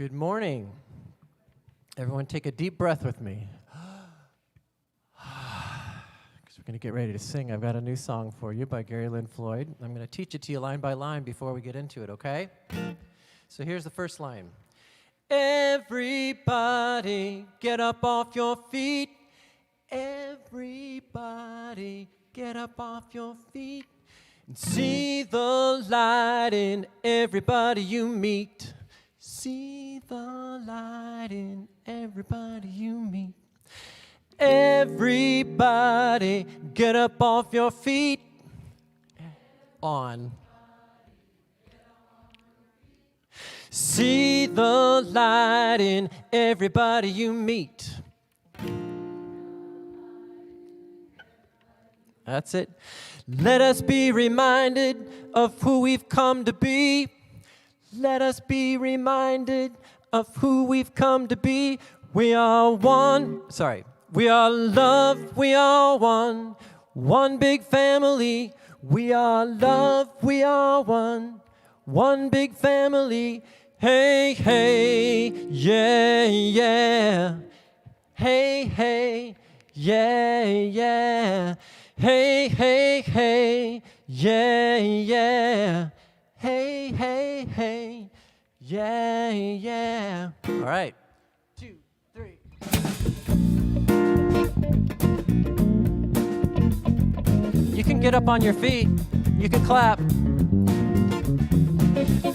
Good morning. Everyone take a deep breath with me. Because we're going to get ready to sing. I've got a new song for you by Gary Lynn Floyd. I'm going to teach it to you line by line before we get into it, okay? So here's the first line. Everybody get up off your feet. Everybody get up off your feet. And see the light in everybody you meet. See the light in everybody you meet. Everybody get up off your feet. On. See the light in everybody you meet. That's it. Let us be reminded of who we've come to be. Let us be reminded of who we've come to be. We are one. We are love. We are one. One big family. We are love. We are one. One big family. Hey, hey, yeah, yeah. Hey, hey, yeah, yeah. Hey, hey, hey, yeah, yeah. Hey, hey, hey, yeah, yeah. All right. 2, 3. You can get up on your feet. You can clap.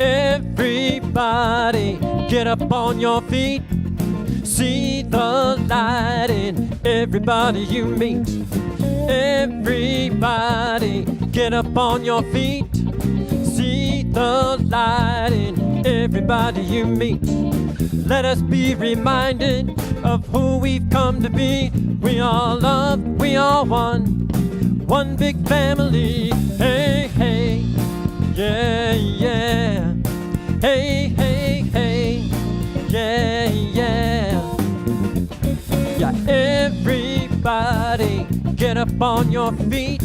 Everybody get up on your feet. See the light in everybody you meet. Everybody get up on your feet. See the light in everybody you meet. Let us be reminded of who we've come to be. We are love, we are one. One big family. Hey, hey, yeah, yeah. Hey, hey, hey, yeah, yeah. Yeah, everybody get up on your feet.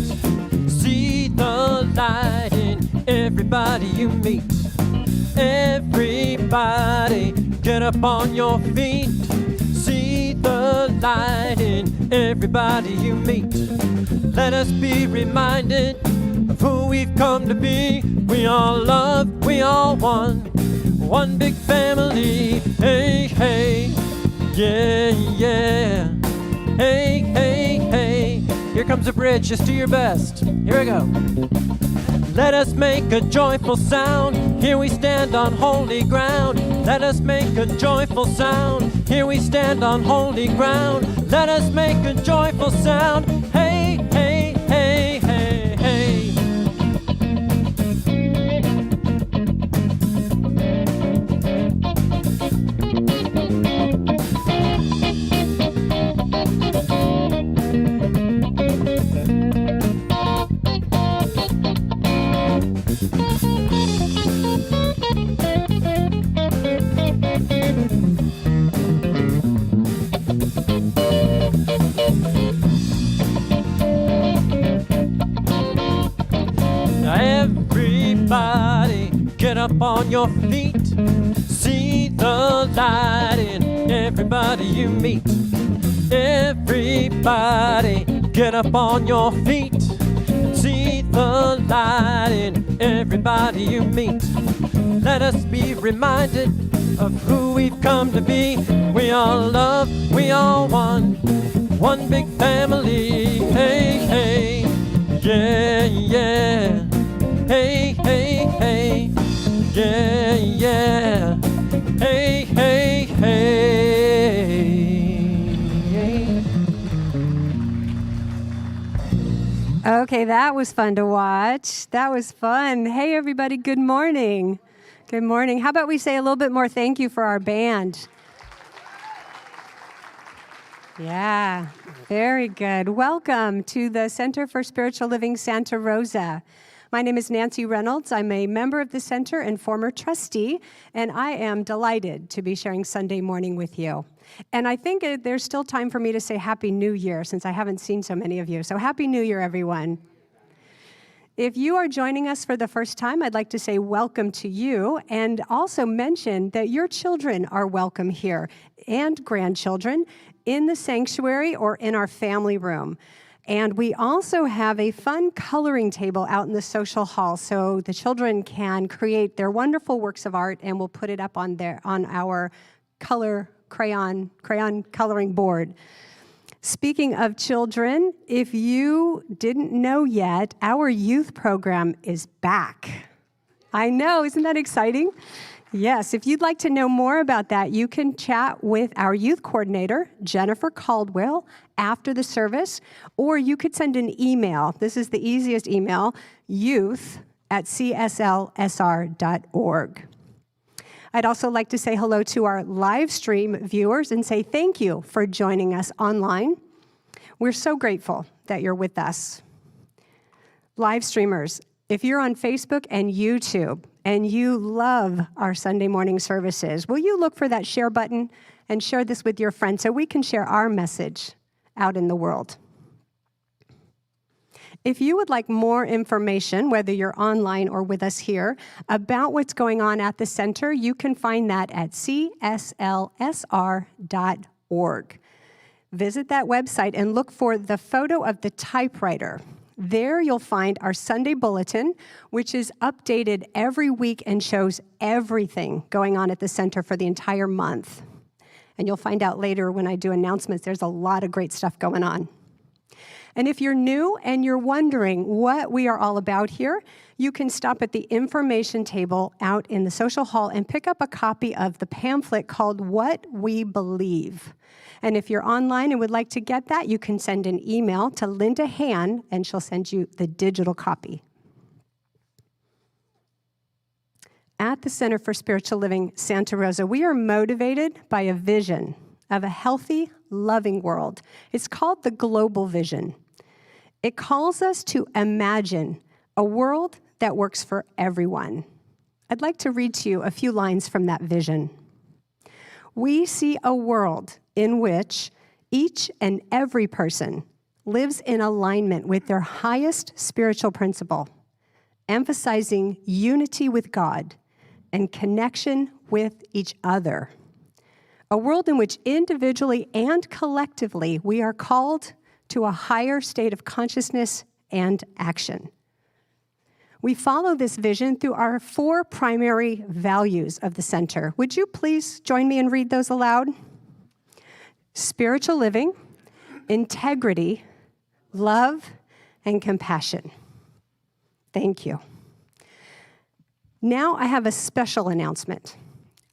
See the light in everybody you meet. Everybody get up on your feet. See the light in everybody you meet. Let us be reminded of who we've come to be. We are love, we are one. One big family. Hey, hey, yeah, yeah. Hey, hey, hey. Here comes a bridge, just do your best. Here we go. Let us make a joyful sound. Here we stand on holy ground. Let us make a joyful sound. Here we stand on holy ground. Let us make a joyful sound. Hey, hey, hey, hey, hey. Everybody get up on your feet. See the light in everybody you meet. Everybody get up on your feet. See the light in everybody you meet. Let us be reminded of who we've come to be. We are love, we are one. One big family. Hey, hey, yeah, yeah. Hey, hey, hey, yeah, yeah. Hey, hey, hey. Okay, that was fun to watch. That was fun. Hey, everybody, good morning. Good morning. How about we say a little bit more thank you for our band? Yeah, very good. Welcome to the Center for Spiritual Living Santa Rosa. My name is Nancy Reynolds. I'm a member of the center and former trustee, and I am delighted to be sharing Sunday morning with you. And I think there's still time for me to say Happy New Year since I haven't seen so many of you. So Happy New Year, everyone. If you are joining us for the first time, I'd like to say welcome to you and also mention that your children are welcome here and grandchildren in the sanctuary or in our family room. And we also have a fun coloring table out in the social hall so the children can create their wonderful works of art, and we'll put it up on our crayon coloring board. Speaking of children, if you didn't know yet, our youth program is back. I know, isn't that exciting? Yes, if you'd like to know more about that, you can chat with our youth coordinator, Jennifer Caldwell, after the service, or you could send an email. This is the easiest email, youth@cslsr.org. I'd also like to say hello to our live stream viewers and say thank you for joining us online. We're so grateful that you're with us. Live streamers, if you're on Facebook and YouTube and you love our Sunday morning services, will you look for that share button and share this with your friends so we can share our message out in the world? If you would like more information, whether you're online or with us here, about what's going on at the center, you can find that at cslsr.org. Visit that website and look for the photo of the typewriter. There you'll find our Sunday bulletin, which is updated every week and shows everything going on at the center for the entire month. And you'll find out later when I do announcements, there's a lot of great stuff going on. And if you're new and you're wondering what we are all about here, you can stop at the information table out in the social hall and pick up a copy of the pamphlet called What We Believe. And if you're online and would like to get that, you can send an email to Linda Han, and she'll send you the digital copy. At the Center for Spiritual Living Santa Rosa, we are motivated by a vision of a healthy, loving world. It's called the Global Vision. It calls us to imagine a world that works for everyone. I'd like to read to you a few lines from that vision. We see a world in which each and every person lives in alignment with their highest spiritual principle, emphasizing unity with God and connection with each other. A world in which individually and collectively we are called to a higher state of consciousness and action. We follow this vision through our 4 primary values of the center. Would you please join me and read those aloud? Spiritual living, integrity, love, and compassion. Thank you. Now I have a special announcement.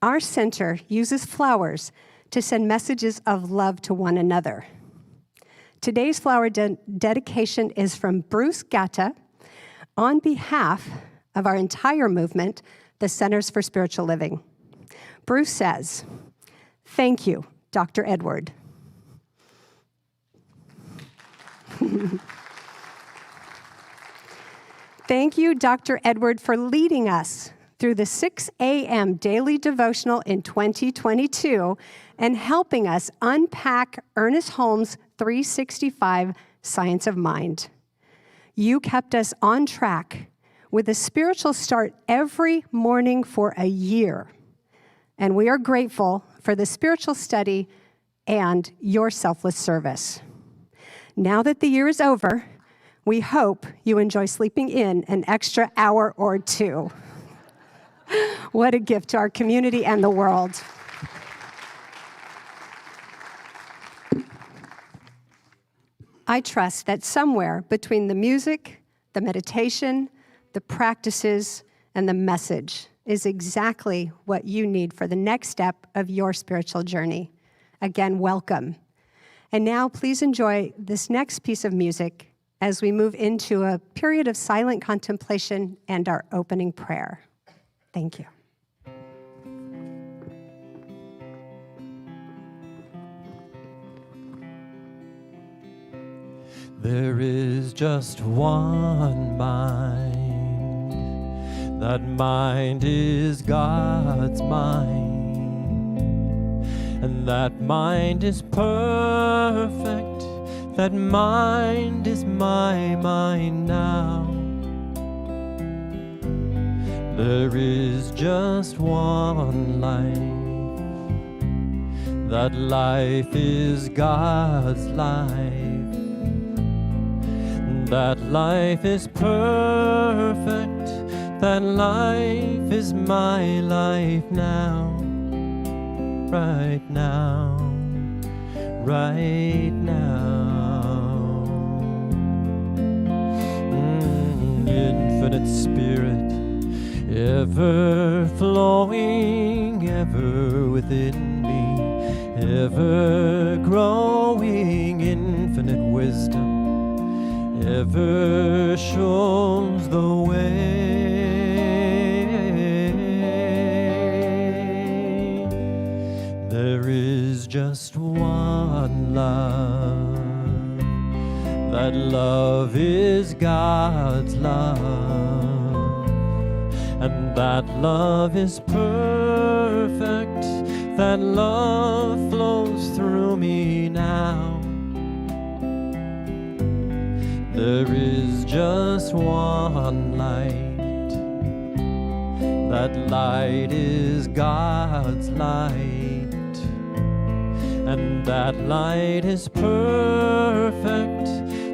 Our center uses flowers to send messages of love to one another. Today's flower dedication is from Bruce Gatta on behalf of our entire movement, the Centers for Spiritual Living. Bruce says, "Thank you, Dr. Edward." Thank you, Dr. Edward, for leading us through the 6 a.m. daily devotional in 2022 and helping us unpack Ernest Holmes' 365 Science of Mind. You kept us on track with a spiritual start every morning for a year, and we are grateful for the spiritual study and your selfless service. Now that the year is over, we hope you enjoy sleeping in an extra hour or 2. What a gift to our community and the world. I trust that somewhere between the music, the meditation, the practices, and the message is exactly what you need for the next step of your spiritual journey. Again, welcome. And now please enjoy this next piece of music as we move into a period of silent contemplation and our opening prayer. Thank you. There is just one mind. That mind is God's mind. And that mind is perfect. That mind is my mind now. There is just one life. That life is God's life. That life is perfect. That life is my life now. Right now. Right now. Infinite Spirit, ever flowing, ever within me, ever growing, infinite wisdom, ever shows the way. There is just one love. That love is God's love, and that love is perfect. That love flows through me now. There is just one light. That light is God's light, and that light is perfect.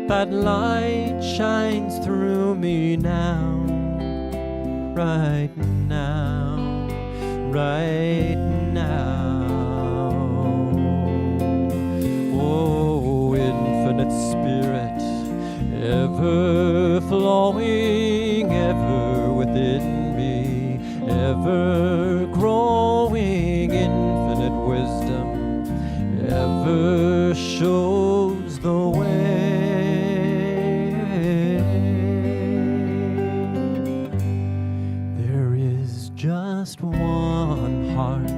That light shines through me now, right now, right now. Oh, infinite Spirit, ever flowing, ever within me, ever growing, infinite wisdom, ever shows the way. Just one heart.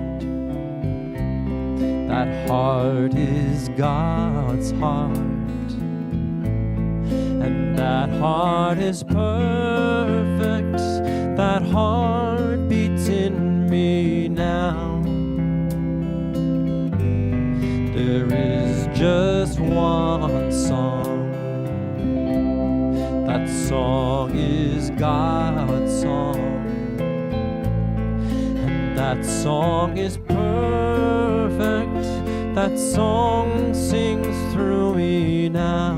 That heart is God's heart, and that heart is perfect. That heart beats in me now. There is just one song. That song is God's song. That song is perfect. That song sings through me now.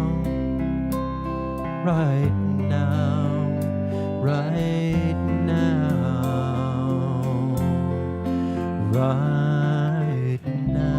Right now. Right now. Right now.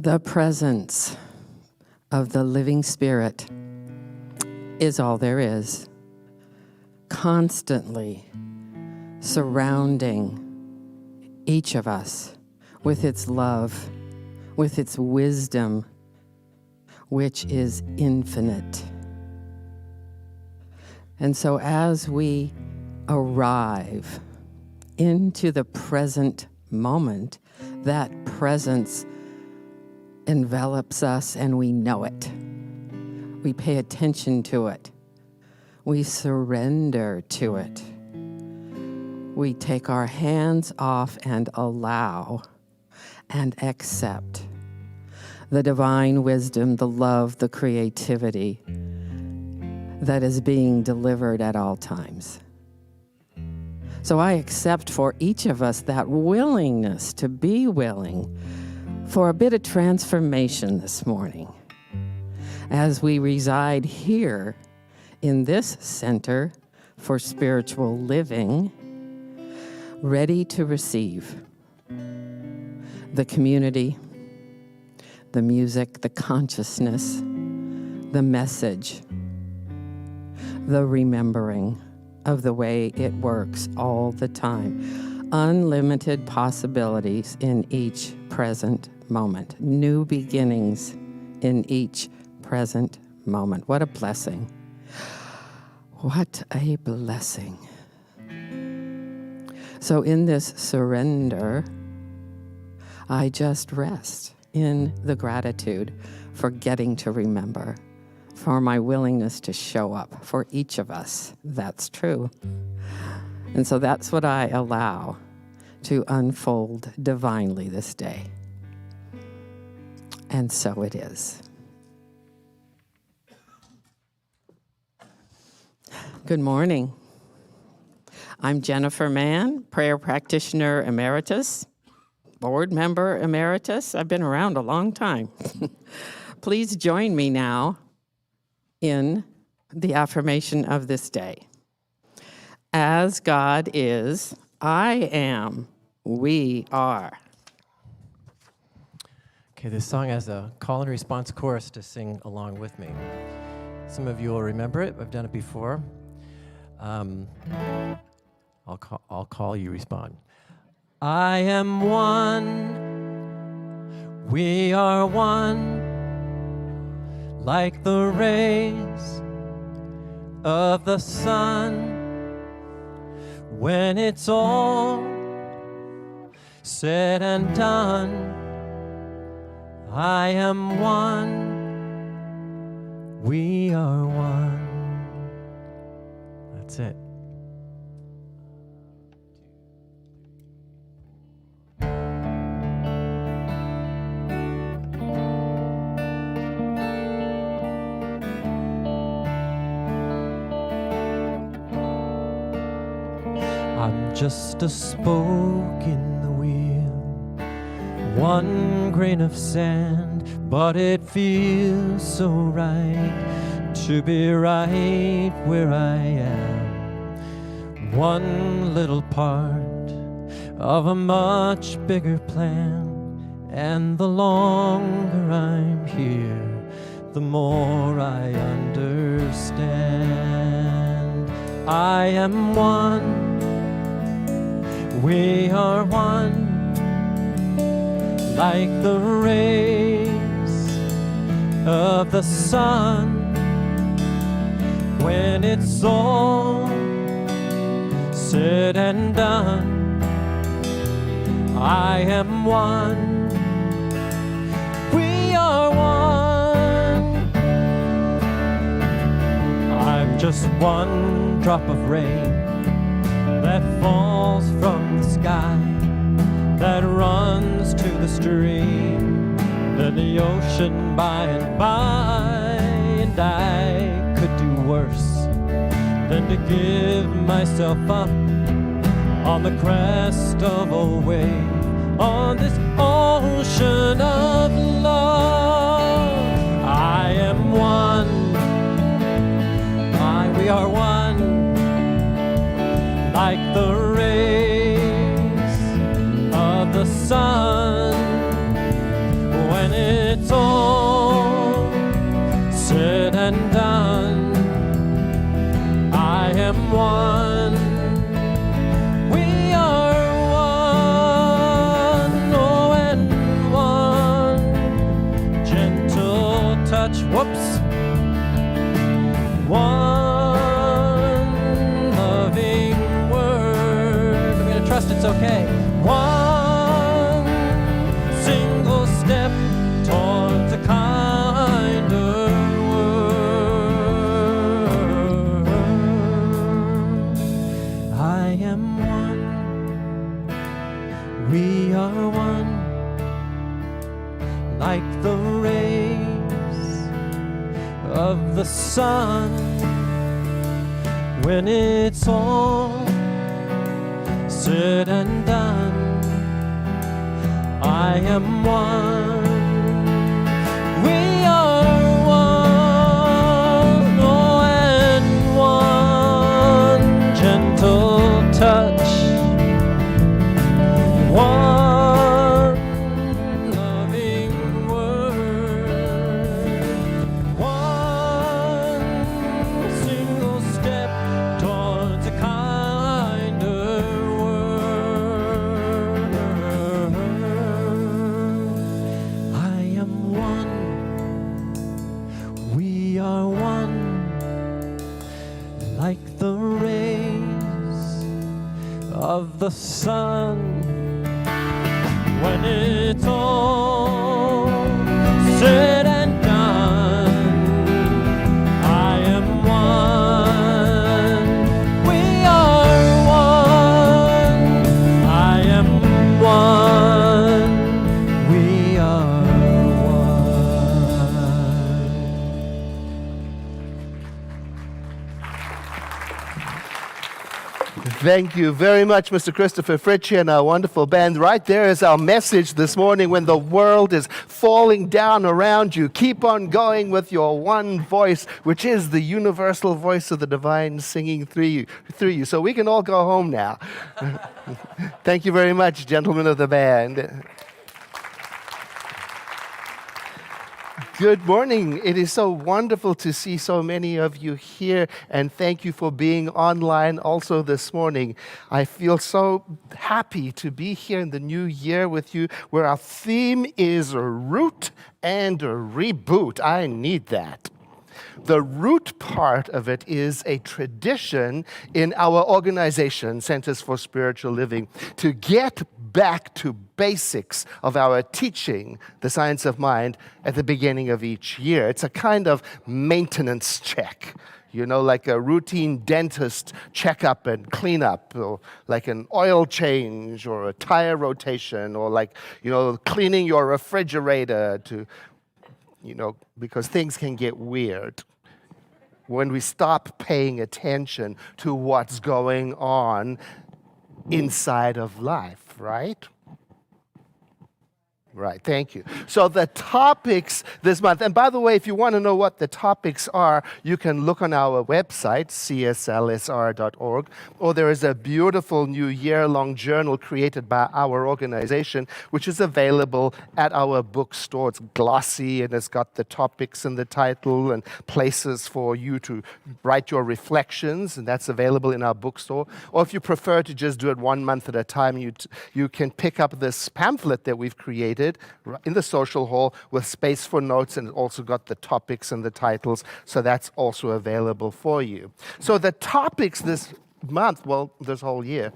The presence of the living Spirit is all there is, constantly surrounding each of us with its love, with its wisdom, which is infinite. And so as we arrive into the present moment, that presence envelops us and we know it. We pay attention to it. We surrender to it. We take our hands off and allow and accept the divine wisdom, the love, the creativity that is being delivered at all times. So I accept for each of us that willingness to be willing for a bit of transformation this morning as we reside here in this Center for Spiritual Living, ready to receive the community, the music, the consciousness, the message, the remembering of the way it works all the time. Unlimited possibilities in each present moment. New beginnings in each present moment. What a blessing. What a blessing. So in this surrender, I just rest in the gratitude for getting to remember, for my willingness to show up for each of us. That's true. And so that's what I allow to unfold divinely this day. And so it is. Good morning. I'm Jennifer Mann, prayer practitioner emeritus, board member emeritus. I've been around a long time. Please join me now in the affirmation of this day. As God is, I am, we are. Okay, this song has a call and response chorus to sing along with me. Some of you will remember it. I've done it before. I'll call, you respond. I am one, we are one, like the rays of the sun. When it's all said and done, I am one, we are one. That's it. I'm just a spoke in the wheel, one grain of sand, but it feels so right to be right where I am. One little part of a much bigger plan, and the longer I'm here, the more I understand. I am one, we are one, like the rays of the sun. When it's all said and done, I am one, we are one. I'm just one drop of rain that falls from the sky, that runs to the stream, then the ocean by and by. And I could do worse than to give myself up on the crest of a wave, on this ocean of love. I am one, we are one, like the rays of the sun. When it We are one, like the rays of the sun. When it's all said and done, I am one. We are one, oh, and one gentle touch, one loving word, one single step towards a kinder world. I am one, we are one, like the rays of the sun. When it's all said and done, I am one. We are one. I am one. We are one. Thank you very much, Mr. Christopher Fritchie and our wonderful band. Right there is our message this morning. When the world is falling down around you, keep on going with your one voice, which is the universal voice of the divine singing through you. So we can all go home now. Thank you very much, gentlemen of the band. Good morning. It is so wonderful to see so many of you here, and thank you for being online also this morning. I feel so happy to be here in the new year with you, where our theme is a root and a reboot. I need that. The root part of it is a tradition in our organization, Centers for Spiritual Living, to get back to basics of our teaching, the science of mind, at the beginning of each year. It's a kind of maintenance check, you know, like a routine dentist checkup and cleanup, or like an oil change or a tire rotation, or like, you know, cleaning your refrigerator to, you know, because things can get weird when we stop paying attention to what's going on inside of life, right? Right, thank you. So the topics this month, and by the way, if you want to know what the topics are, you can look on our website, cslsr.org, or there is a beautiful new year-long journal created by our organization, which is available at our bookstore. It's glossy, and it's got the topics and the title and places for you to write your reflections, and that's available in our bookstore. Or if you prefer to just do it 1 month at a time, you can pick up this pamphlet that we've created in the social hall with space for notes, and it also got the topics and the titles, so that's also available for you. So the topics this month, well, this whole year,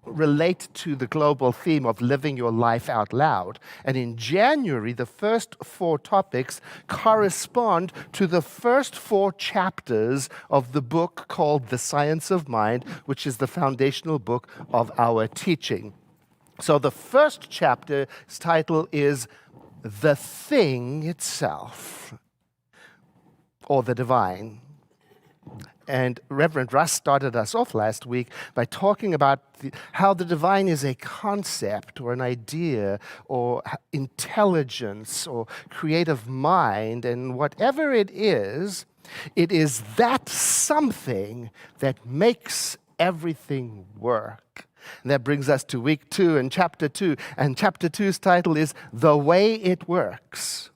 relate to the global theme of living your life out loud. And in January, the first 4 topics correspond to the first 4 chapters of the book called The Science of Mind, which is the foundational book of our teaching. So the first chapter's title is The Thing Itself, or the Divine. And Reverend Russ started us off last week by talking about how the divine is a concept or an idea or intelligence or creative mind, and whatever it is that something that makes everything work. And that brings us to week 2 and chapter 2. And chapter 2's title is The Way It Works.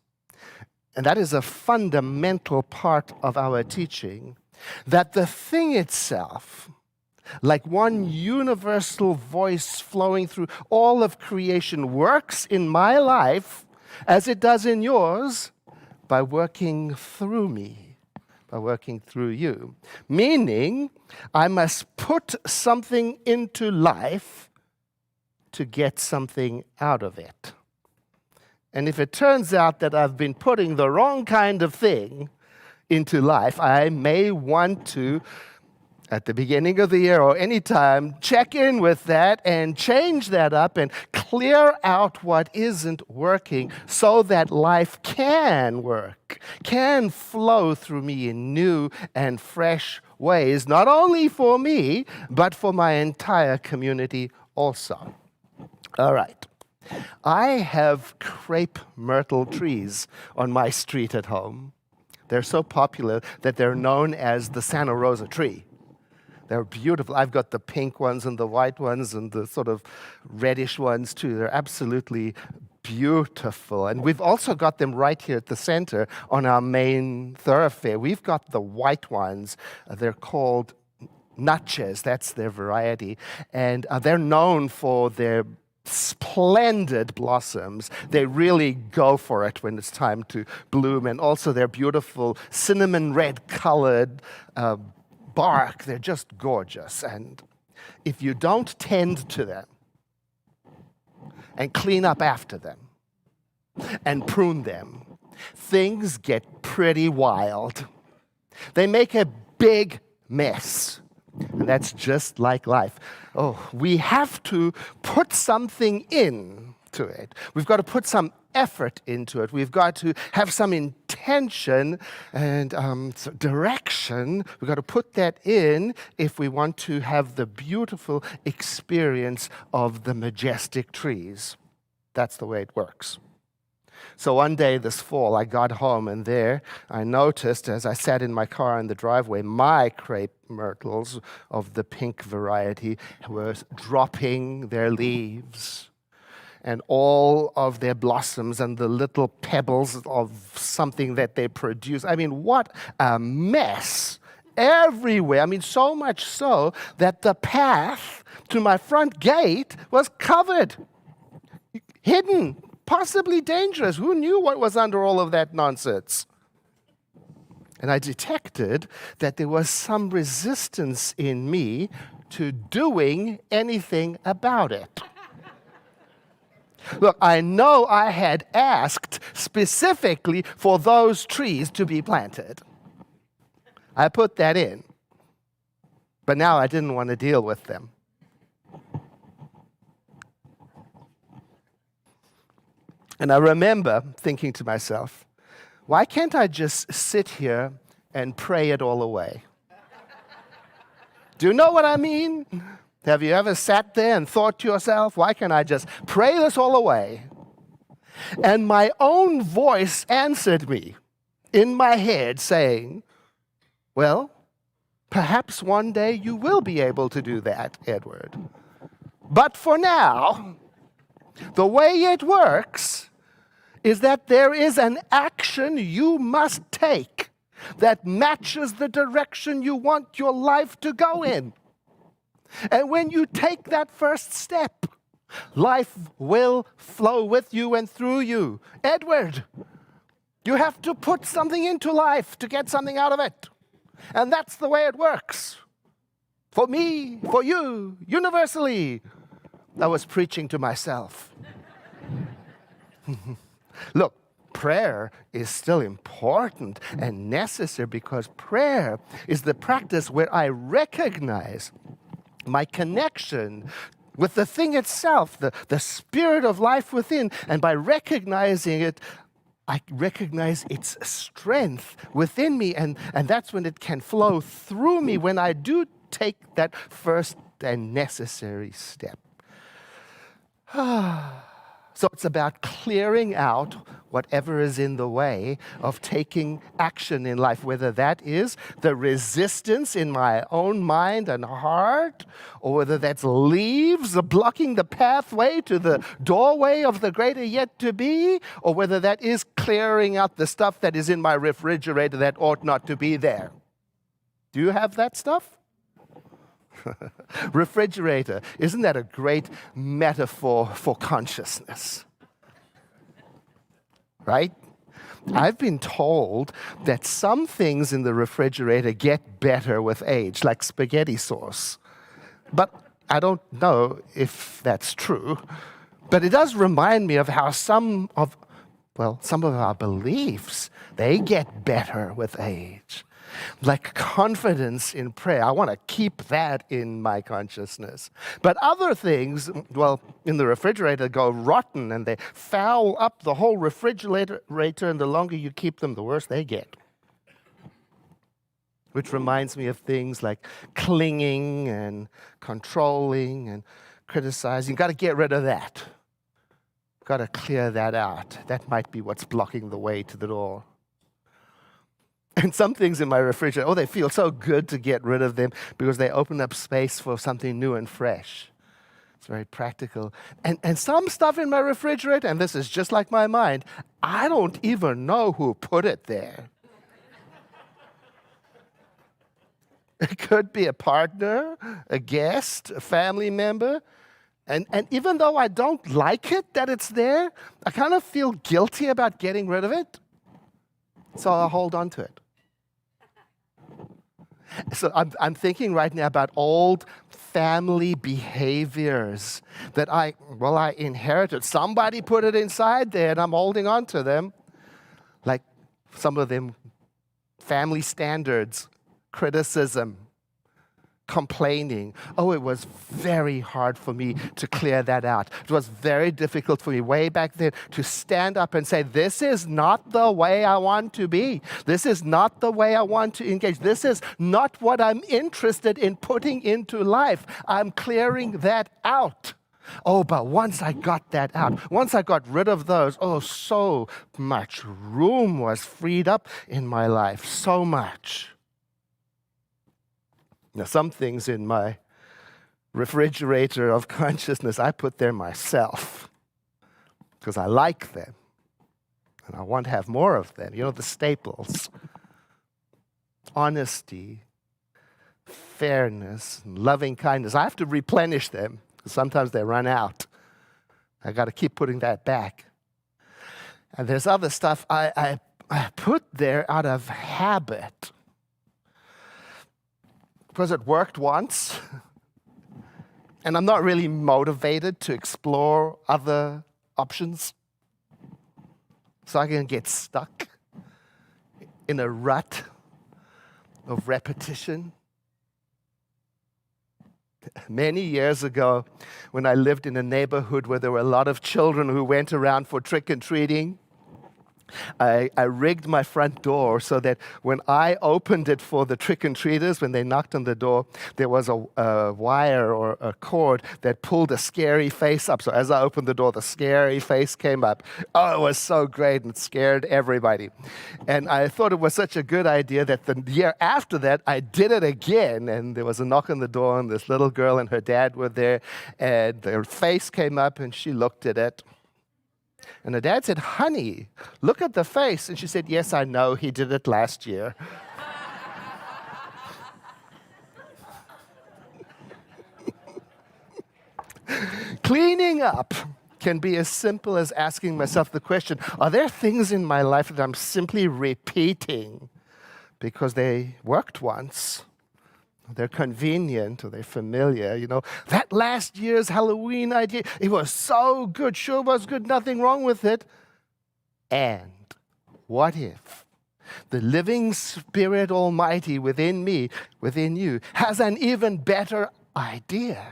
And that is a fundamental part of our teaching, that the thing itself, like one universal voice flowing through all of creation, works in my life as it does in yours by working through me. By working through you. Meaning, I must put something into life to get something out of it. And if it turns out that I've been putting the wrong kind of thing into life, I may want to at the beginning of the year or any time, check in with that and change that up and clear out what isn't working so that life can work, can flow through me in new and fresh ways, not only for me, but for my entire community also. All right. I have crepe myrtle trees on my street at home. They're so popular that they're known as the Santa Rosa tree. They're beautiful. I've got the pink ones and the white ones and the sort of reddish ones too. They're absolutely beautiful. And we've also got them right here at the center on our main thoroughfare. We've got the white ones. They're called Natchez. That's their variety. And they're known for their splendid blossoms. They really go for it when it's time to bloom. And also their beautiful cinnamon red colored bark. They're just gorgeous. And if you don't tend to them and clean up after them and prune them, things get pretty wild. They make a big mess. And that's just like life. Oh, we have to put something into it. We've got to put some effort into it. We've got to have some intention and direction. We've got to put that in if we want to have the beautiful experience of the majestic trees. That's the way it works. So one day this fall, I got home, and there I noticed, as I sat in my car in the driveway, my crepe myrtles of the pink variety were dropping their leaves. And all of their blossoms and the little pebbles of something that they produce. I mean, what a mess everywhere. I mean, so much so that the path to my front gate was covered, hidden, possibly dangerous. Who knew what was under all of that nonsense? And I detected that there was some resistance in me to doing anything about it. Look, I know I had asked specifically for those trees to be planted. I put that in. But now I didn't want to deal with them. And I remember thinking to myself, why can't I just sit here and pray it all away? Do you know what I mean? Have you ever sat there and thought to yourself, why can't I just pray this all away? And my own voice answered me in my head saying, well, perhaps one day you will be able to do that, Edward. But for now, the way it works is that there is an action you must take that matches the direction you want your life to go in. And when you take that first step, life will flow with you and through you. Edward, you have to put something into life to get something out of it. And that's the way it works. For me, for you, universally. I was preaching to myself. Look, prayer is still important and necessary because prayer is the practice where I recognize my connection with the thing itself, the spirit of life within. And by recognizing it, I recognize its strength within me. And that's when it can flow through me when I do take that first and necessary step. So it's about clearing out whatever is in the way of taking action in life, whether that is the resistance in my own mind and heart, or whether that's leaves blocking the pathway to the doorway of the greater yet to be, or whether that is clearing out the stuff that is in my refrigerator that ought not to be there. Do you have that stuff? Refrigerator. Isn't that a great metaphor for consciousness? Right? I've been told that some things in the refrigerator get better with age, like spaghetti sauce. But I don't know if that's true. But it does remind me of how some of our beliefs, they get better with age. like confidence in prayer. I want to keep that in my consciousness. But other things, well, in the refrigerator go rotten and they foul up the whole refrigerator, and the longer you keep them, the worse they get. Which reminds me of things like clinging and controlling and criticizing. You've got to get rid of that. Got to clear that out. That might be what's blocking the way to the door. And some things in my refrigerator, they feel so good to get rid of them because they open up space for something new and fresh. It's very practical. And some stuff in my refrigerator, and this is just like my mind, I don't even know who put it there. It could be a partner, a guest, a family member. And even though I don't like it that it's there, I kind of feel guilty about getting rid of it. So I'll hold on to it. So I'm thinking right now about old family behaviors that I inherited. Somebody put it inside there and I'm holding on to them. Like some of them, family standards, criticism, complaining. Oh, it was very hard for me to clear that out. It was very difficult for me way back then to stand up and say, this is not the way I want to be. This is not the way I want to engage. This is not what I'm interested in putting into life. I'm clearing that out. Oh, but once I got that out, once I got rid of those, so much room was freed up in my life. So much. Now, some things in my refrigerator of consciousness, I put there myself because I like them and I want to have more of them. You know, the staples. Honesty, fairness, and loving kindness. I have to replenish them because sometimes they run out. I got to keep putting that back. And there's other stuff I put there out of habit. Because it worked once, and I'm not really motivated to explore other options. So I can get stuck in a rut of repetition. Many years ago, when I lived in a neighborhood where there were a lot of children who went around for trick-or-treating, I rigged my front door so that when I opened it for the trick-and-treaters, when they knocked on the door, there was a wire or a cord that pulled a scary face up. So as I opened the door, the scary face came up. Oh, it was so great and it scared everybody. And I thought it was such a good idea that the year after that, I did it again. And there was a knock on the door and this little girl and her dad were there. And their face came up and she looked at it. And her dad said, honey, look at the face. And she said, yes, I know, he did it last year. Cleaning up can be as simple as asking myself the question, are there things in my life that I'm simply repeating because they worked once? They're convenient or they're familiar. You know, that last year's Halloween idea, it was so good, sure was good, nothing wrong with it. And what if the living Spirit Almighty within me, within you, has an even better idea?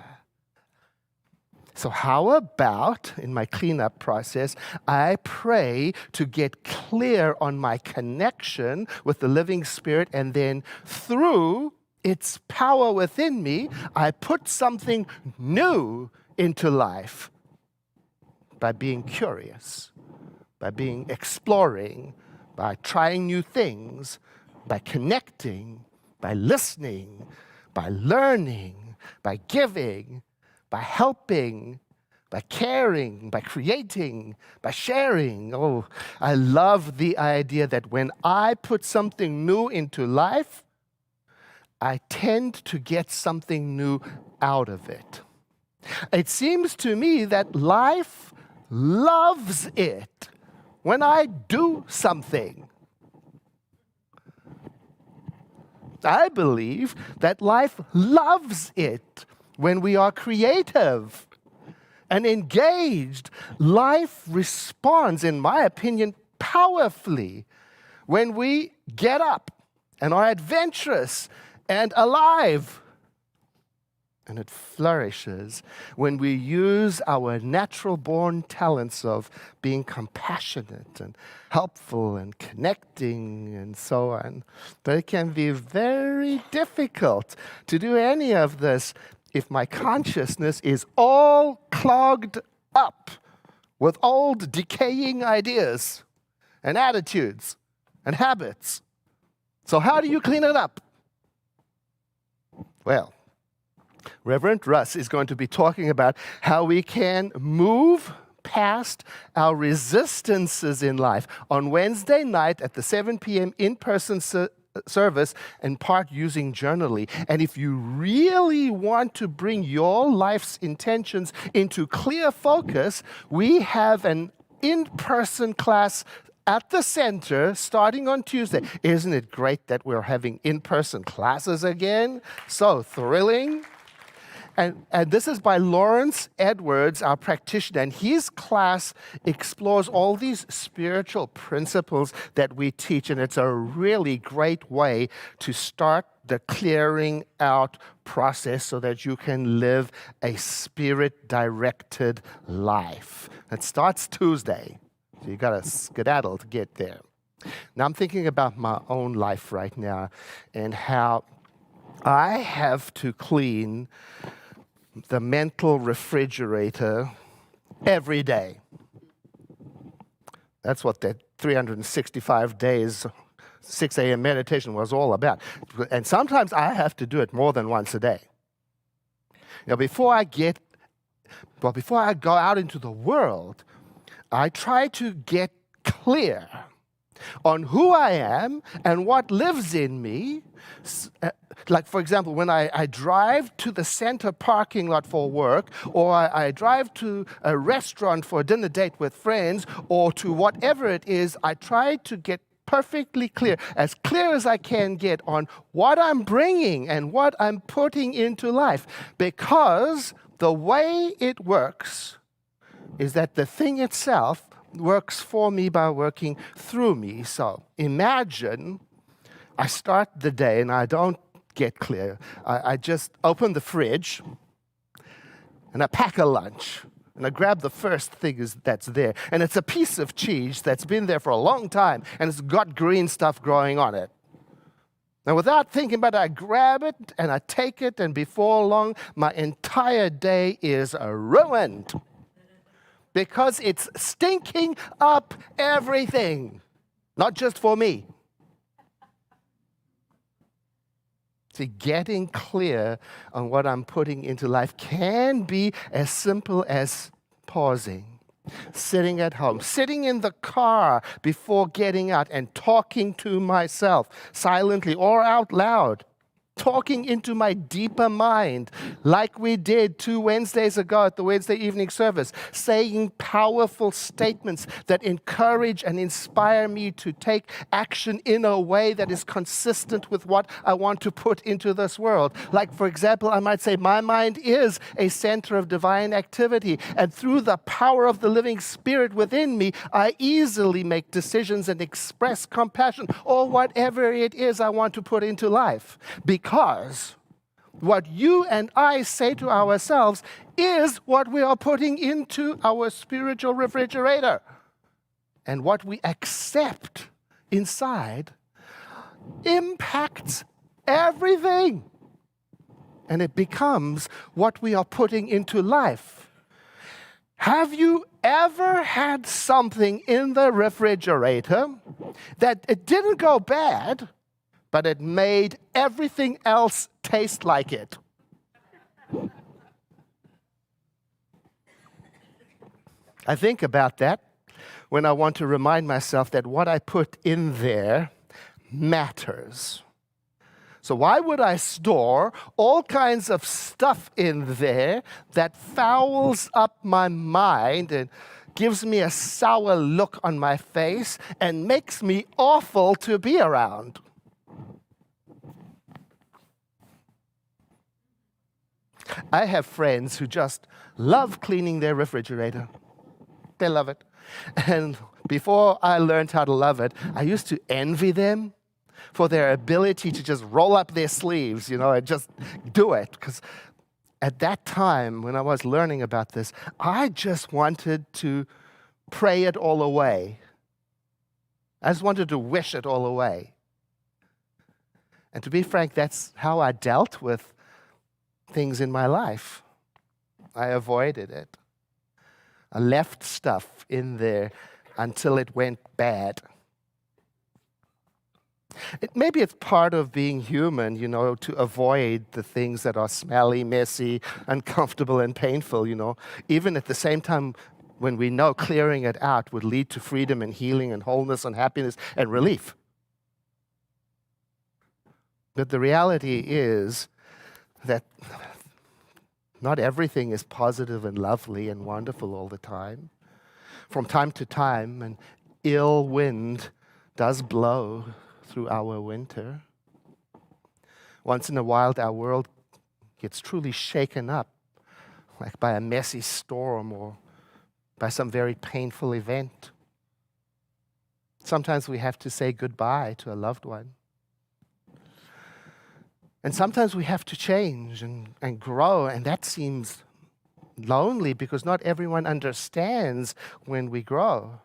So how about, in my cleanup process, I pray to get clear on my connection with the living Spirit, and then through its power within me, I put something new into life by being curious, by being exploring, by trying new things, by connecting, by listening, by learning, by giving, by helping, by caring, by creating, by sharing. Oh, I love the idea that when I put something new into life, I tend to get something new out of it. It seems to me that life loves it when I do something. I believe that life loves it when we are creative and engaged. Life responds, in my opinion, powerfully when we get up and are adventurous and alive. And it flourishes when we use our natural-born talents of being compassionate and helpful and connecting and so on. But it can be very difficult to do any of this if my consciousness is all clogged up with old decaying ideas and attitudes and habits. So how do you clean it up? Well, Reverend Russ is going to be talking about how we can move past our resistances in life on Wednesday night at the 7 p.m. in-person service, and part using Journaly. And if you really want to bring your life's intentions into clear focus, we have an in-person class at the center starting on Tuesday. Isn't it great that we're having in-person classes again? So thrilling. And this is by Lawrence Edwards, our practitioner, and his class explores all these spiritual principles that we teach, and it's a really great way to start the clearing out process so that you can live a spirit-directed life. It starts Tuesday, so you got to skedaddle to get there. Now I'm thinking about my own life right now and how I have to clean the mental refrigerator every day. That's what that 365 days, 6 a.m. meditation was all about. And sometimes I have to do it more than once a day. Now, before I go out into the world, I try to get clear on who I am and what lives in me. Like, for example, when I drive to the center parking lot for work, or I drive to a restaurant for a dinner date with friends, or to whatever it is, I try to get perfectly clear as I can get on what I'm bringing and what I'm putting into life. Because the way it works is that the thing itself works for me by working through me. So imagine I start the day and I don't get clear. I just open the fridge and I pack a lunch and I grab the first thing that's there. And it's a piece of cheese that's been there for a long time and it's got green stuff growing on it. Now, without thinking about it, I grab it and I take it, and before long, my entire day is ruined. Because it's stinking up everything, not just for me. See, getting clear on what I'm putting into life can be as simple as pausing, sitting at home, sitting in the car before getting out and talking to myself silently or out loud. Talking into my deeper mind, like we did 2 Wednesdays ago at the Wednesday evening service, saying powerful statements that encourage and inspire me to take action in a way that is consistent with what I want to put into this world. Like, for example, I might say, my mind is a center of divine activity, and through the power of the living Spirit within me, I easily make decisions and express compassion, or whatever it is I want to put into life. Because what you and I say to ourselves is what we are putting into our spiritual refrigerator. And what we accept inside impacts everything. And it becomes what we are putting into life. Have you ever had something in the refrigerator that it didn't go bad, but it made everything else taste like it? I think about that when I want to remind myself that what I put in there matters. So why would I store all kinds of stuff in there that fouls up my mind and gives me a sour look on my face and makes me awful to be around? I have friends who just love cleaning their refrigerator. They love it. And before I learned how to love it, I used to envy them. for their ability to just roll up their sleeves, and just do it. Because at that time, when I was learning about this, I just wanted to pray it all away. I just wanted to wish it all away. And to be frank, that's how I dealt with things in my life. I avoided it. I left stuff in there until it went bad. Maybe it's part of being human, to avoid the things that are smelly, messy, uncomfortable, and painful, even at the same time when we know clearing it out would lead to freedom and healing and wholeness and happiness and relief. But the reality is that not everything is positive and lovely and wonderful all the time. From time to time, an ill wind does blow through our winter. Once in a while, our world gets truly shaken up, like by a messy storm or by some very painful event. Sometimes we have to say goodbye to a loved one. And sometimes we have to change and grow, and that seems lonely because not everyone understands when we grow.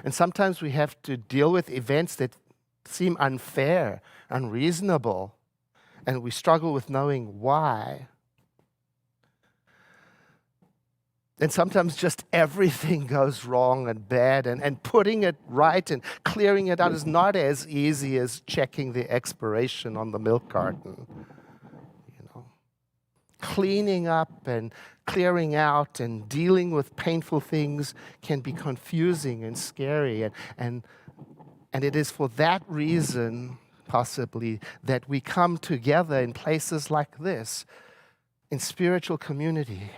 And sometimes we have to deal with events that seem unfair, unreasonable, and we struggle with knowing why. And sometimes just everything goes wrong and bad, and putting it right and clearing it out is not as easy as checking the expiration on the milk carton. Cleaning up and clearing out and dealing with painful things can be confusing and scary. And it is for that reason, possibly, that we come together in places like this, in spiritual community,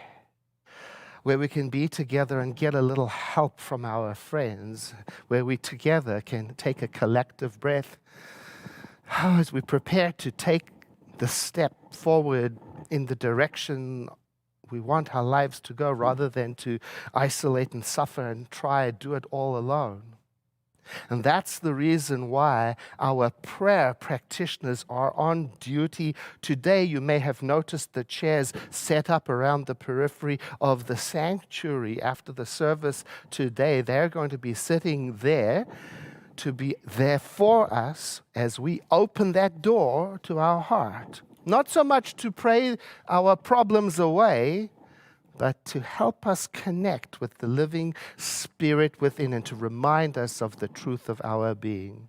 where we can be together and get a little help from our friends, where we together can take a collective breath as we prepare to take the step forward in the direction we want our lives to go, rather than to isolate and suffer and try to do it all alone. And that's the reason why our prayer practitioners are on duty today. You may have noticed the chairs set up around the periphery of the sanctuary after the service today. They're going to be sitting there to be there for us as we open that door to our heart. Not so much to pray our problems away, but to help us connect with the living Spirit within and to remind us of the truth of our being.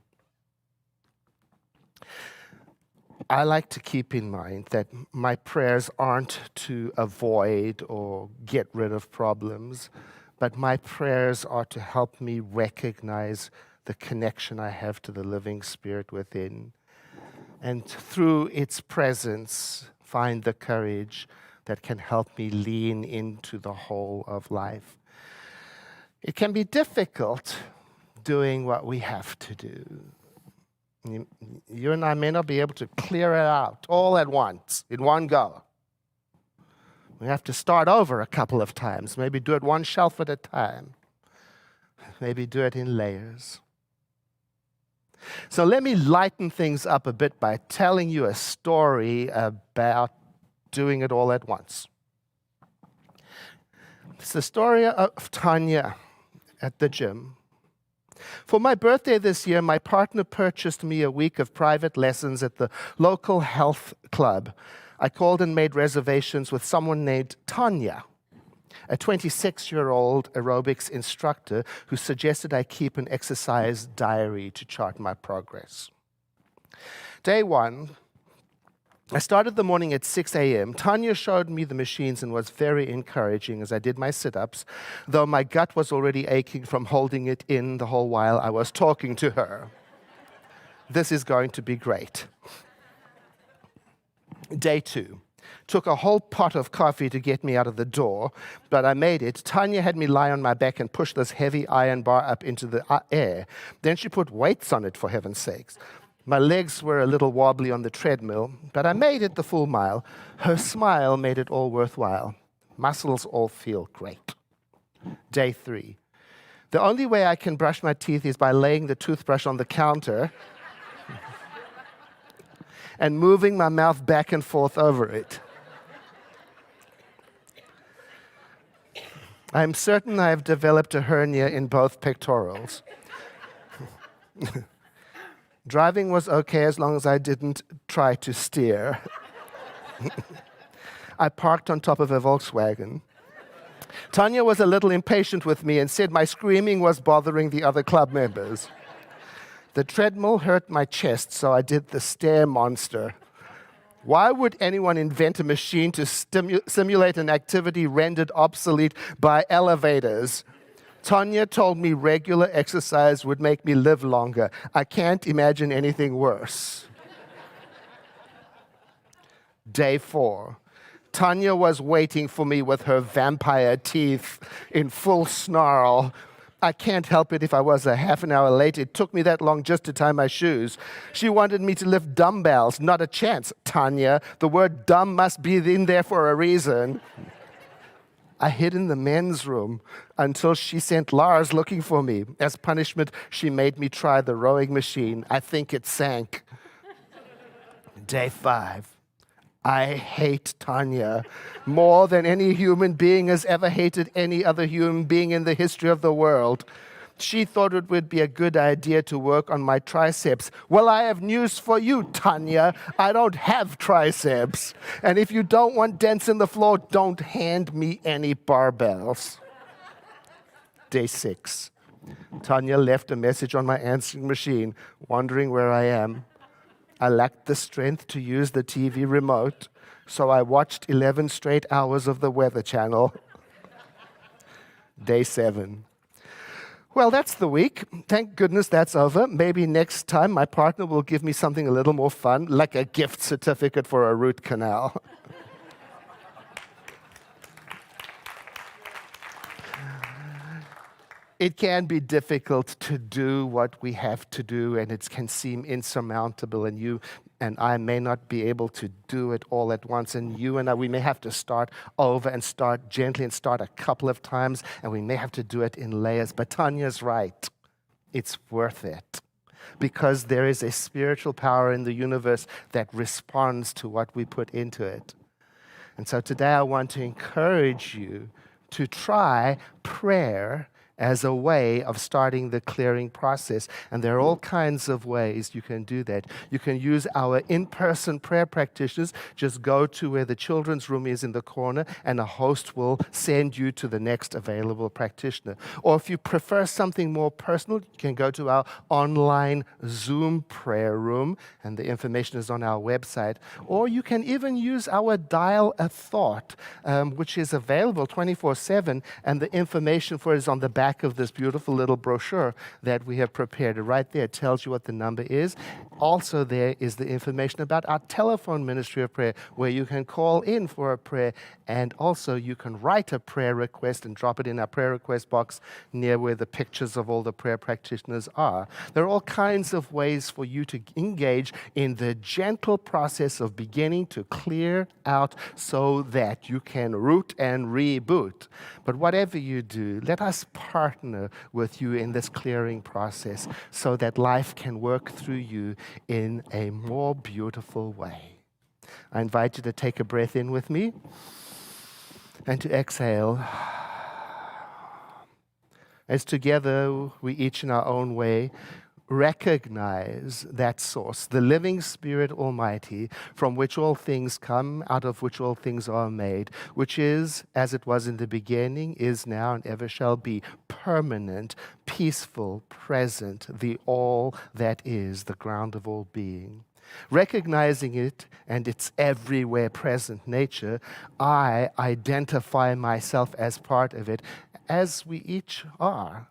I like to keep in mind that my prayers aren't to avoid or get rid of problems, but my prayers are to help me recognize the connection I have to the living Spirit within, and through its presence find the courage that can help me lean into the whole of life. It can be difficult doing what we have to do. You and I may not be able to clear it out all at once, in one go. We have to start over a couple of times, maybe do it one shelf at a time, maybe do it in layers. So let me lighten things up a bit by telling you a story about doing it all at once. It's the story of Tanya at the gym. For my birthday this year, my partner purchased me a week of private lessons at the local health club. I called and made reservations with someone named Tanya, a 26-year-old aerobics instructor who suggested I keep an exercise diary to chart my progress. Day one, I started the morning at 6 a.m. Tanya showed me the machines and was very encouraging as I did my sit-ups, though my gut was already aching from holding it in the whole while I was talking to her. This is going to be great. Day two. Took a whole pot of coffee to get me out of the door, but I made it. Tanya had me lie on my back and push this heavy iron bar up into the air. Then she put weights on it, for heaven's sakes. My legs were a little wobbly on the treadmill, but I made it the full mile. Her smile made it all worthwhile. Muscles all feel great. Day three. The only way I can brush my teeth is by laying the toothbrush on the counter and moving my mouth back and forth over it. I'm certain I have developed a hernia in both pectorals. Driving was okay as long as I didn't try to steer. I parked on top of a Volkswagen. Tanya was a little impatient with me and said my screaming was bothering the other club members. The treadmill hurt my chest, so I did the stair monster. Why would anyone invent a machine to simulate an activity rendered obsolete by elevators? Tanya told me regular exercise would make me live longer. I can't imagine anything worse. Day 4. Tanya was waiting for me with her vampire teeth in full snarl. I can't help it if I was a half an hour late. It took me that long just to tie my shoes. She wanted me to lift dumbbells. Not a chance, Tanya. The word dumb must be in there for a reason. I hid in the men's room until she sent Lars looking for me. As punishment, she made me try the rowing machine. I think it sank. Day 5. I hate Tanya more than any human being has ever hated any other human being in the history of the world. She thought it would be a good idea to work on my triceps. Well, I have news for you, Tanya. I don't have triceps. And if you don't want dents in the floor, don't hand me any barbells. Day 6. Tanya left a message on my answering machine, wondering where I am. I lacked the strength to use the TV remote, so I watched 11 straight hours of the Weather Channel. Day 7. Well, that's the week. Thank goodness that's over. Maybe next time my partner will give me something a little more fun, like a gift certificate for a root canal. It can be difficult to do what we have to do, and it can seem insurmountable, and you and I may not be able to do it all at once, and you and I, we may have to start over and start gently and start a couple of times, and we may have to do it in layers. But Tanya's right. It's worth it, because there is a spiritual power in the universe that responds to what we put into it. And so today I want to encourage you to try prayer as a way of starting the clearing process. And there are all kinds of ways you can do that. You can use our in-person prayer practitioners. Just go to where the children's room is in the corner, and a host will send you to the next available practitioner. Or if you prefer something more personal, you can go to our online Zoom prayer room, and the information is on our website. Or you can even use our Dial a Thought, which is available 24/7, and the information for it is on the back of this beautiful little brochure that we have prepared. Right there, it tells you what the number is. Also there is the information about our telephone ministry of prayer, where you can call in for a prayer, and also you can write a prayer request and drop it in our prayer request box near where the pictures of all the prayer practitioners are. There are all kinds of ways for you to engage in the gentle process of beginning to clear out so that you can root and reboot. But whatever you do, let us partner with you in this clearing process so that life can work through you in a more beautiful way. I invite you to take a breath in with me and to exhale. As together we each in our own way recognize that source, the living Spirit Almighty, from which all things come, out of which all things are made, which is, as it was in the beginning, is now, and ever shall be, permanent, peaceful, present, the all that is, the ground of all being. Recognizing it and its everywhere present nature, I identify myself as part of it, as we each are.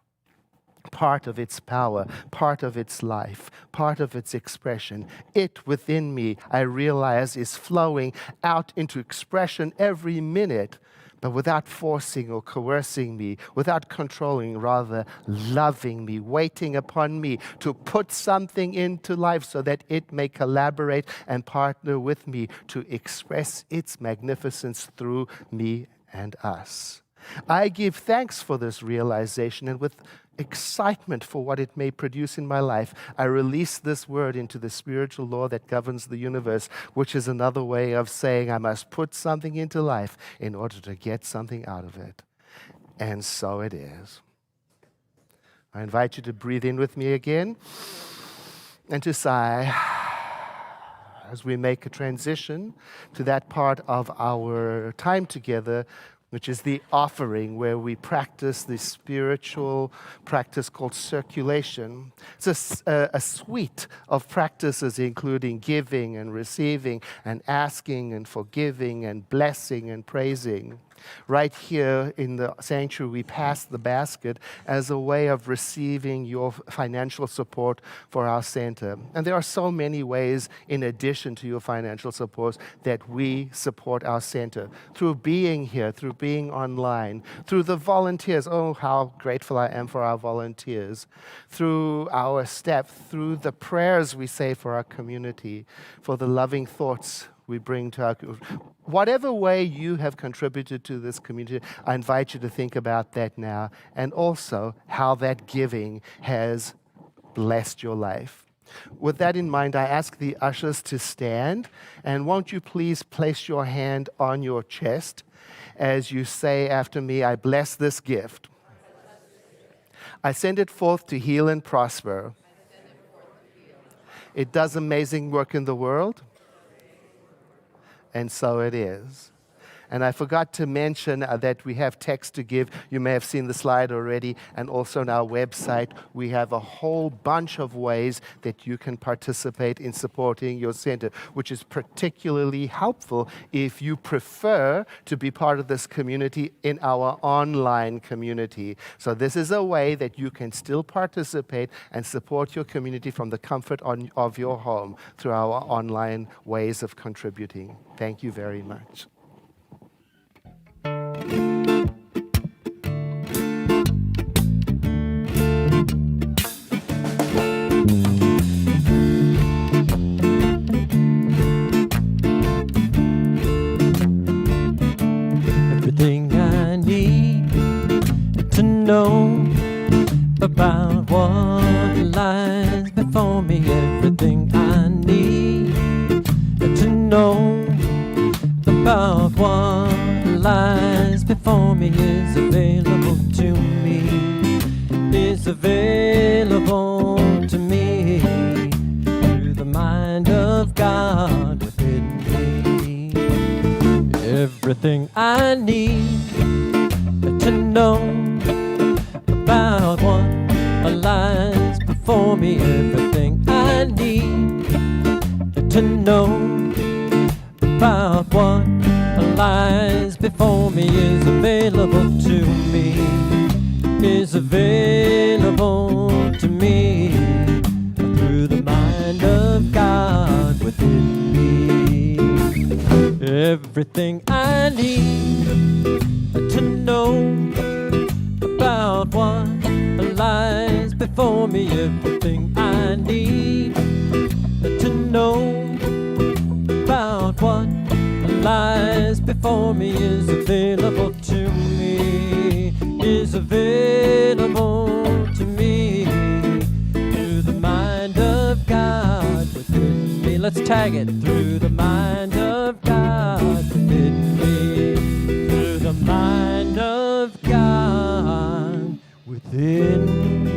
Part of its power, part of its life, part of its expression. It within me, I realize, is flowing out into expression every minute, but without forcing or coercing me, without controlling, rather loving me, waiting upon me to put something into life so that it may collaborate and partner with me to express its magnificence through me and us. I give thanks for this realization, and with excitement for what it may produce in my life, I release this word into the spiritual law that governs the universe, which is another way of saying I must put something into life in order to get something out of it. And so it is. I invite you to breathe in with me again and to sigh as we make a transition to that part of our time together, which is the offering, where we practice the spiritual practice called circulation. It's a suite of practices, including giving and receiving and asking and forgiving and blessing and praising. Right here in the sanctuary, we pass the basket as a way of receiving your financial support for our center. And there are so many ways, in addition to your financial support, that we support our center. Through being here, through being online, through the volunteers. Oh, how grateful I am for our volunteers. Through our staff, through the prayers we say for our community, for the loving thoughts we bring to our community. Whatever way you have contributed to this community, I invite you to think about that now, and also how that giving has blessed your life. With that in mind, I ask the ushers to stand, and won't you please place your hand on your chest as you say after me, I bless this gift. I send it forth to heal and prosper. It does amazing work in the world. And so it is. And I forgot to mention that we have text to give. You may have seen the slide already. And also on our website, we have a whole bunch of ways that you can participate in supporting your center, which is particularly helpful if you prefer to be part of this community in our online community. So this is a way that you can still participate and support your community from the comfort of your home through our online ways of contributing. Thank you very much. Everything I need to know about what lies before me. Everything I need to know about what lies before me is available to me, is available to me through the mind of God within me. Everything I need to know about what lies before me, everything I need to know about what lies before me is available to me, is available to me through the mind of God within me. Everything I need to know about what lies before me, everything I need to know about what lies before me is available to me, is available to me through the mind of God within me. Let's tag it. Through the mind of God within me, through the mind of God within me.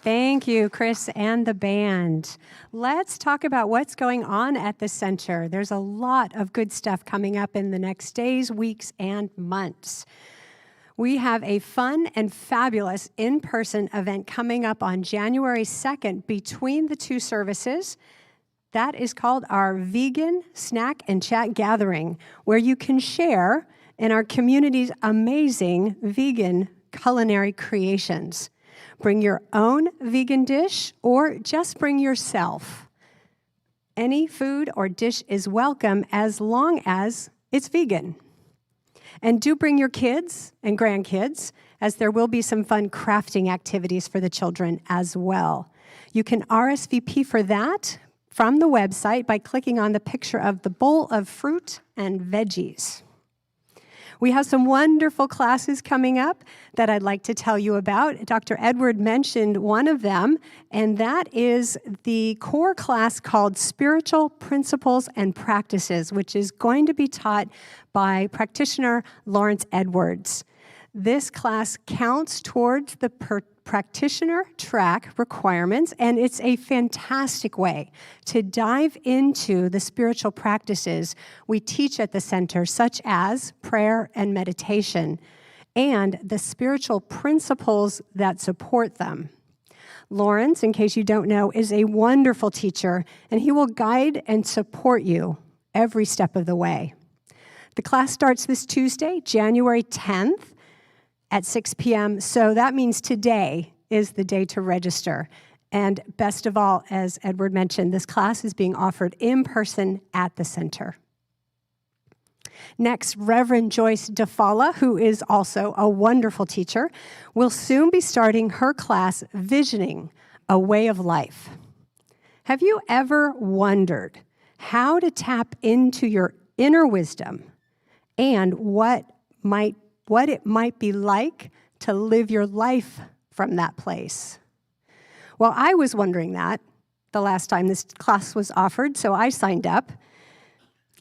Thank you, Chris and the band. Let's talk about what's going on at the center. There's a lot of good stuff coming up in the next days, weeks, and months. We have a fun and fabulous in-person event coming up on January 2nd between the two services. That is called our Vegan Snack and Chat Gathering, where you can share in our community's amazing vegan culinary creations. Bring your own vegan dish or just bring yourself. Any food or dish is welcome as long as it's vegan. And do bring your kids and grandkids, as there will be some fun crafting activities for the children as well. You can RSVP for that from the website by clicking on the picture of the bowl of fruit and veggies. We have some wonderful classes coming up that I'd like to tell you about. Dr. Edward mentioned one of them, and that is the core class called Spiritual Principles and Practices, which is going to be taught by practitioner Lawrence Edwards. This class counts towards the practitioner track requirements, and it's a fantastic way to dive into the spiritual practices we teach at the center, such as prayer and meditation, and the spiritual principles that support them. Lawrence, in case you don't know, is a wonderful teacher, and he will guide and support you every step of the way. The class starts this Tuesday, January 10th, at 6 p.m., so that means today is the day to register. And best of all, as Edward mentioned, this class is being offered in person at the center. Next, Reverend Joyce DeFalla, who is also a wonderful teacher, will soon be starting her class, Visioning, a Way of Life. Have you ever wondered how to tap into your inner wisdom and what it might be like to live your life from that place? Well, I was wondering that the last time this class was offered, so I signed up.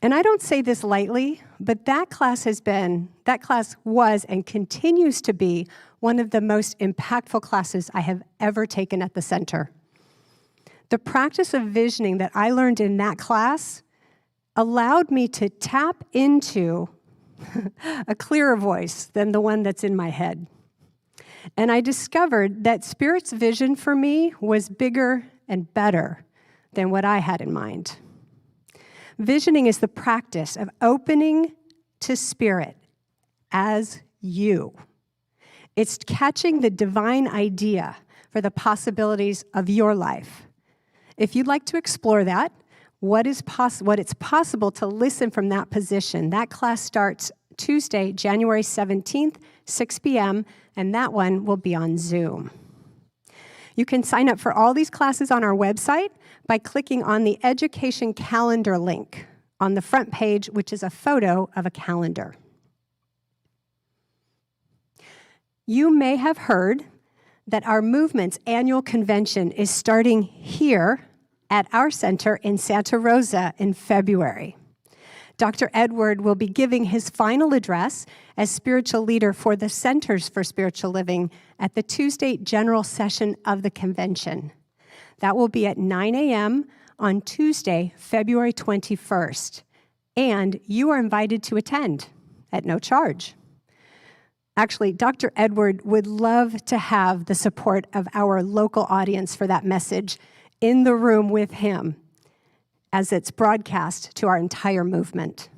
And I don't say this lightly, but that class was and continues to be one of the most impactful classes I have ever taken at the center. The practice of visioning that I learned in that class allowed me to tap into a clearer voice than the one that's in my head. And I discovered that Spirit's vision for me was bigger and better than what I had in mind. Visioning is the practice of opening to Spirit as you. It's catching the divine idea for the possibilities of your life. If you'd like to explore that, what it's possible to listen from that position. That class starts Tuesday, January 17th, 6 p.m., and that one will be on Zoom. You can sign up for all these classes on our website by clicking on the education calendar link on the front page, which is a photo of a calendar. You may have heard that our movement's annual convention is starting here at our center in Santa Rosa in February. Dr. Edward will be giving his final address as spiritual leader for the Centers for Spiritual Living at the Tuesday general session of the convention. That will be at 9 a.m. on Tuesday, February 21st, and you are invited to attend at no charge. Actually, Dr. Edward would love to have the support of our local audience for that message in the room with him as it's broadcast to our entire movement.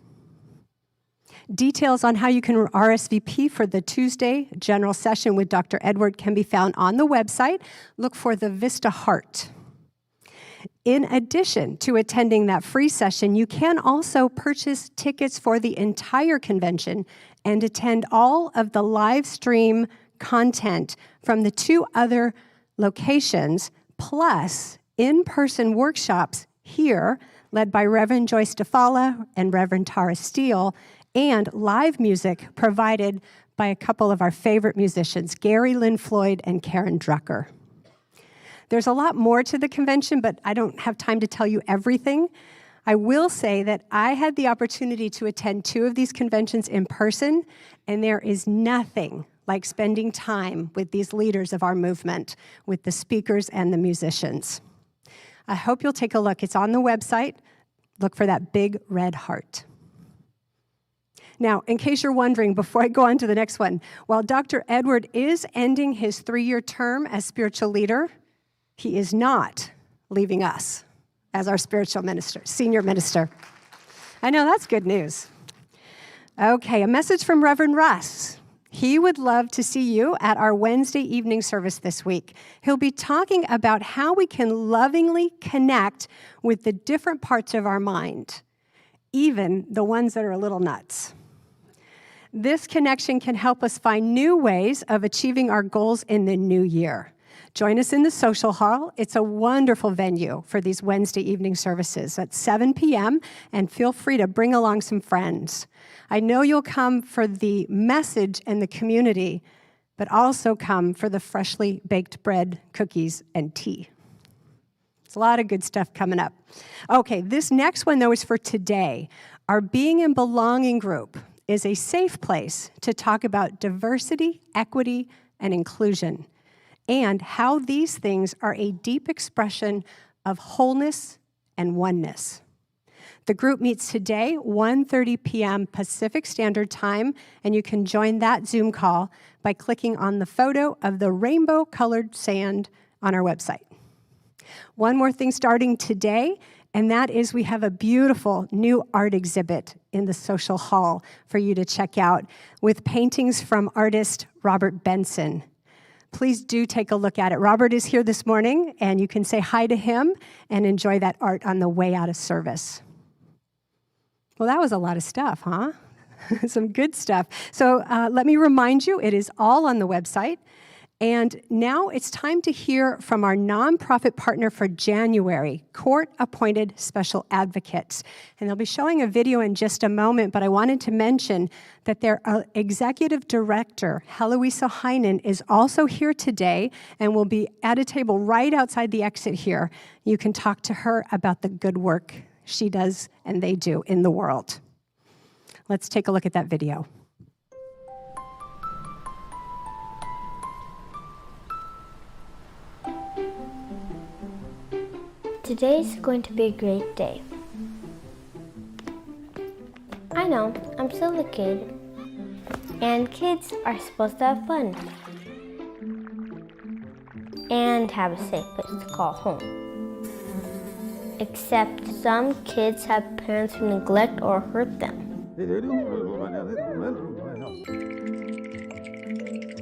Details on how you can RSVP for the Tuesday general session with Dr. Edward can be found on the website. Look for the Vista Heart. In addition to attending that free session, you can also purchase tickets for the entire convention and attend all of the live stream content from the 2 other locations, plus in-person workshops here, led by Reverend Joyce DeFalla and Reverend Tara Steele, and live music provided by a couple of our favorite musicians, Gary Lynn Floyd and Karen Drucker. There's a lot more to the convention, but I don't have time to tell you everything. I will say that I had the opportunity to attend 2 of these conventions in person, and there is nothing like spending time with these leaders of our movement, with the speakers and the musicians. I hope you'll take a look. It's on the website. Look for that big red heart. Now, in case you're wondering, before I go on to the next one, while Dr. Edward is ending his 3-year term as spiritual leader, he is not leaving us as our spiritual minister, senior minister. I know, that's good news. Okay, a message from Reverend Russ. He would love to see you at our Wednesday evening service this week. He'll be talking about how we can lovingly connect with the different parts of our mind, even the ones that are a little nuts. This connection can help us find new ways of achieving our goals in the new year. Join us in the social hall. It's a wonderful venue for these Wednesday evening services at 7 p.m., and feel free to bring along some friends. I know you'll come for the message and the community, but also come for the freshly baked bread, cookies, and tea. There's a lot of good stuff coming up. Okay, this next one, though, is for today. Our Being and Belonging group is a safe place to talk about diversity, equity, and inclusion, and how these things are a deep expression of wholeness and oneness. The group meets today, 1:30 p.m. Pacific Standard Time, and you can join that Zoom call by clicking on the photo of the rainbow-colored sand on our website. One more thing starting today, and that is we have a beautiful new art exhibit in the social hall for you to check out with paintings from artist Robert Benson. Please do take a look at it. Robert is here this morning, and you can say hi to him and enjoy that art on the way out of service. Well, that was a lot of stuff, huh? Some good stuff. So let me remind you, it is all on the website. And now it's time to hear from our nonprofit partner for January, court-appointed special advocates. And they'll be showing a video in just a moment, but I wanted to mention that their executive director, Heloisa Heinen, is also here today and will be at a table right outside the exit here. You can talk to her about the good work she does and they do in the world. Let's take a look at that video. Today's going to be a great day. I know, I'm still a kid, and kids are supposed to have fun and have a safe place to call home. Except some kids have parents who neglect or hurt them.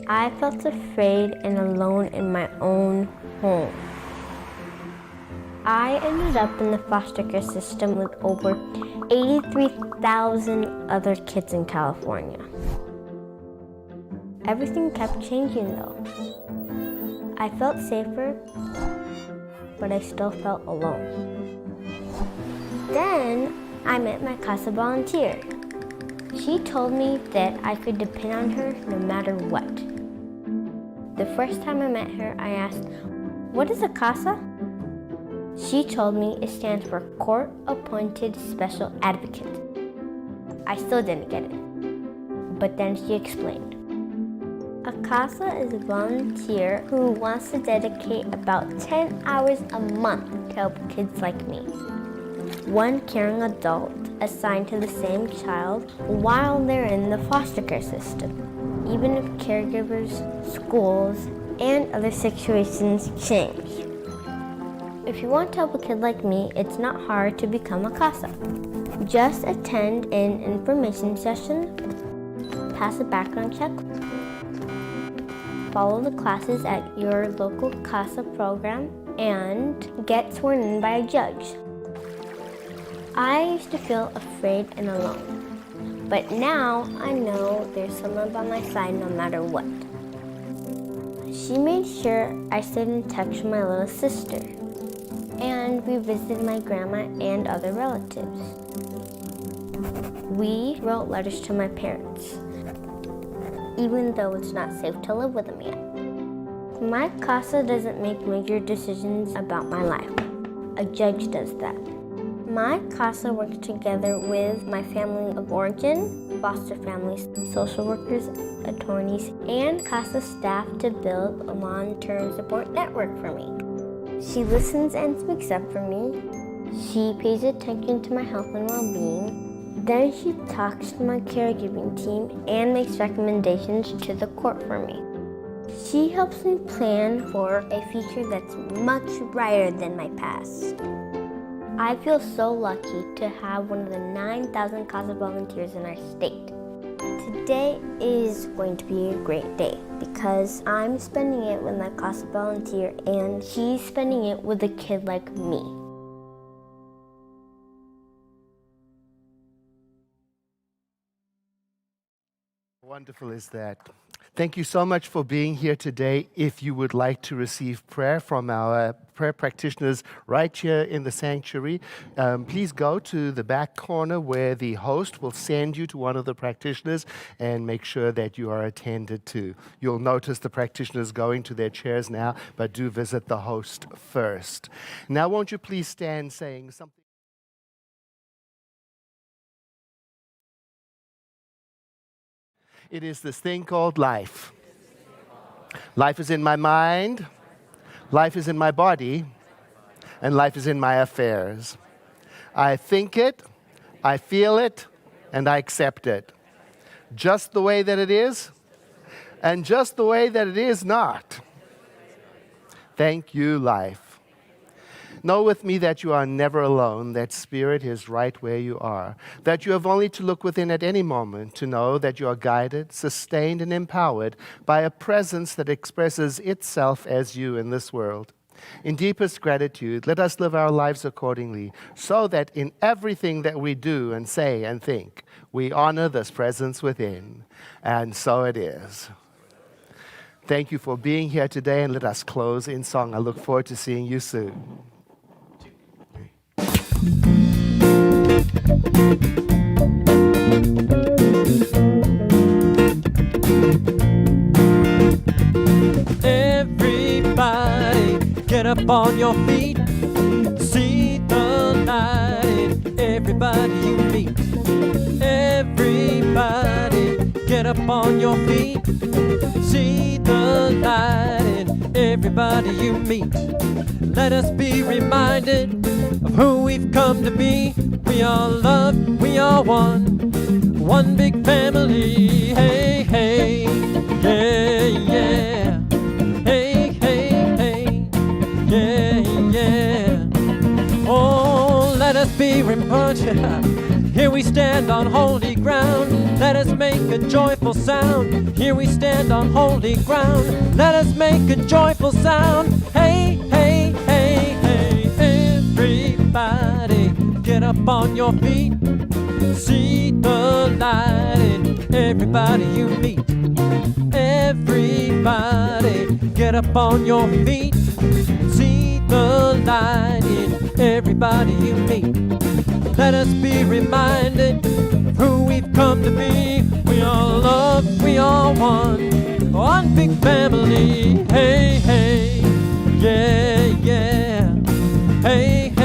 I felt afraid and alone in my own home. I ended up in the foster care system with over 83,000 other kids in California. Everything kept changing though. I felt safer, but I still felt alone. Then I met my CASA volunteer. She told me that I could depend on her no matter what. The first time I met her, I asked, "What is a CASA?" She told me it stands for Court-Appointed Special Advocate. I still didn't get it, but then she explained. A CASA is a volunteer who wants to dedicate about 10 hours a month to help kids like me. One caring adult assigned to the same child while they're in the foster care system, even if caregivers, schools, and other situations change. If you want to help a kid like me, it's not hard to become a CASA. Just attend an information session, pass a background check, follow the classes at your local CASA program, and get sworn in by a judge. I used to feel afraid and alone, but now I know there's someone by my side no matter what. She made sure I stayed in touch with my little sister, and we visited my grandma and other relatives. We wrote letters to my parents, even though it's not safe to live with them yet. My CASA doesn't make major decisions about my life. A judge does that. My CASA works together with my family of origin, foster families, social workers, attorneys, and CASA staff to build a long-term support network for me. She listens and speaks up for me. She pays attention to my health and well-being. Then she talks to my caregiving team and makes recommendations to the court for me. She helps me plan for a future that's much brighter than my past. I feel so lucky to have one of the 9,000 CASA volunteers in our state. Today is going to be a great day because I'm spending it with my CASA volunteer and she's spending it with a kid like me. Wonderful is that? Thank you so much for being here today. If you would like to receive prayer from our prayer practitioners right here in the sanctuary, please go to the back corner where the host will send you to one of the practitioners and make sure that you are attended to. You'll notice the practitioners going to their chairs now, but do visit the host first. Now, won't you please stand saying something? It is this thing called life. Life is in my mind, life is in my body, and life is in my affairs. I think it, I feel it, and I accept it. Just the way that it is, and just the way that it is not. Thank you, life. Know with me that you are never alone, that Spirit is right where you are, that you have only to look within at any moment to know that you are guided, sustained, and empowered by a presence that expresses itself as you in this world. In deepest gratitude, let us live our lives accordingly, so that in everything that we do and say and think, we honor this presence within. And so it is. Thank you for being here today, and let us close in song. I look forward to seeing you soon. Everybody, get up on your feet. See the light in everybody you meet. Everybody, get up on your feet. See the light in everybody you meet. Let us be reminded of who we've come to be. We are love, we are one big family. Hey, hey, yeah, yeah. Hey, hey, hey, yeah, yeah. Oh, let us be reminded. Here we stand on holy ground. Let us make a joyful sound. Here we stand on holy ground. Let us make a joyful sound. Hey, hey, hey, hey. Everybody, get up on your feet. See the light in everybody you meet. Everybody, get up on your feet. See the light in everybody you meet. Let us be reminded of who we've come to be. We are love, we are one big family. Hey, hey, yeah, yeah. Hey, hey.